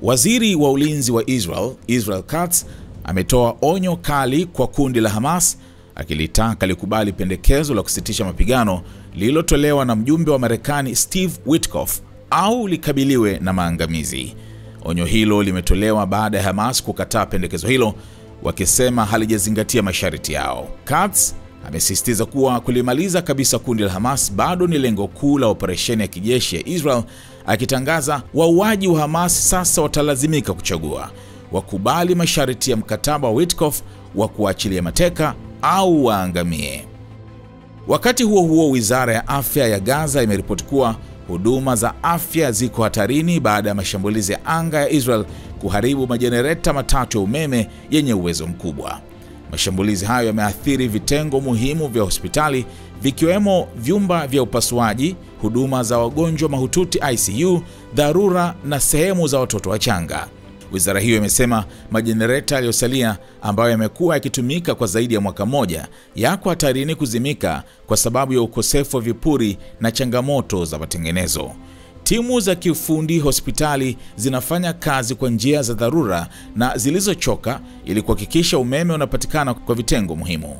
Waziri wa ulinzi wa Israel Katz, ametoa onyo kali kwa kundi la Hamas, akilitaka likubali pendekezo la kusitisha mapigano lililotolewa na mjumbe wa Marekani Steve Witkoff au likabiliwe na maangamizi. Onyo hilo limetolewa baada ya Hamas kukataa pendekezo hilo, wakisema halijazingatia masharti yao. Katz amesisitiza kuwa kulimaliza kabisa kundi la Hamas bado ni lengo kuu la operesheni ya kijeshi ya Israel, akitangaza wauaji wa Hamas sasa watalazimika kuchagua: wakubali masharti ya mkataba wa Witkoff wa kuachilia mateka au waangamie. Wakati huo huo, Wizara ya Afya ya Gaza imeripoti kuwa huduma za afya ziko hatarini baada ya mashambulizi ya anga ya Israel kuharibu majenereta matatu ya umeme yenye uwezo mkubwa. Mashambulizi hayo yameathiri vitengo muhimu vya hospitali, vikiwemo vyumba vya upasuaji, huduma za wagonjwa mahututi ICU, dharura na sehemu za watoto wachanga. Wizara hiyo imesema majenereta yaliyosalia, ambayo yamekuwa yakitumika kwa zaidi ya mwaka mmoja, yako hatarini kuzimika kwa sababu ya ukosefu wa vipuri na changamoto za matengenezo. Timu za kiufundi hospitali zinafanya kazi kwa njia za dharura na zilizochoka ili kuhakikisha umeme unapatikana kwa vitengo muhimu,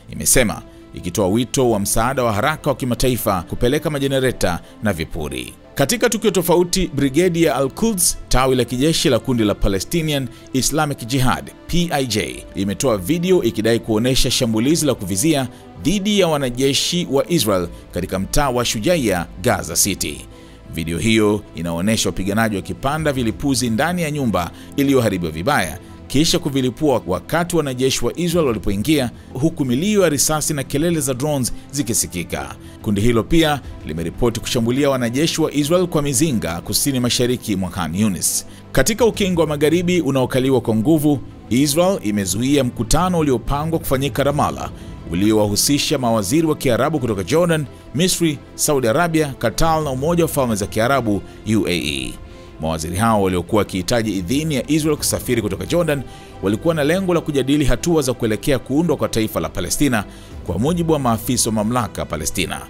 imesema, ikitoa wito wa msaada wa haraka wa kimataifa kupeleka majenereta na vipuri. Katika tukio tofauti, brigedi ya Al-Quds, tawi la kijeshi la kundi la Palestinian Islamic Jihad PIJ, imetoa video ikidai kuonesha shambulizi la kuvizia dhidi ya wanajeshi wa Israel katika mtaa wa Shujaiya, Gaza City. Video hiyo inaonyesha wapiganaji wakipanda vilipuzi ndani ya nyumba iliyoharibiwa vibaya, kisha kuvilipua wakati wanajeshi wa Israel walipoingia, huku milio ya risasi na kelele za drones zikisikika. Kundi hilo pia limeripoti kushambulia wanajeshi wa Israel kwa mizinga kusini mashariki mwa Khan Yunis. Katika ukingo wa magharibi unaokaliwa kwa nguvu, Israel imezuia mkutano uliopangwa kufanyika Ramallah uliowahusisha mawaziri wa Kiarabu kutoka Jordan, Misri, Saudi Arabia, Qatar na Umoja wa Falme za Kiarabu UAE. Mawaziri hao waliokuwa wakihitaji idhini ya Israel kusafiri kutoka Jordan walikuwa na lengo la kujadili hatua za kuelekea kuundwa kwa taifa la Palestina, kwa mujibu wa maafisa wa mamlaka Palestina.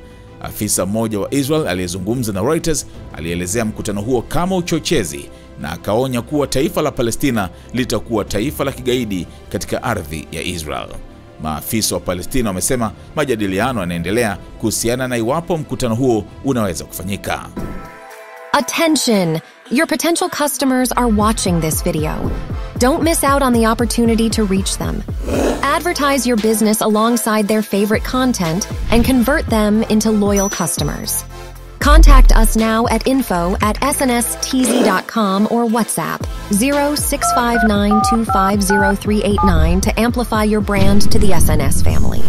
Afisa mmoja wa Israel aliyezungumza na Reuters alielezea mkutano huo kama uchochezi na akaonya kuwa taifa la Palestina litakuwa taifa la kigaidi katika ardhi ya Israel. Maafisa wa Palestina wamesema majadiliano yanaendelea kuhusiana na iwapo mkutano huo unaweza kufanyika. Attention! Your potential customers are watching this video. Don't miss out on the opportunity to reach them. Advertise your business alongside their favorite content and convert them into loyal customers. Contact us now at info@snstz.com or WhatsApp 0659250389 to amplify your brand to the SNS family.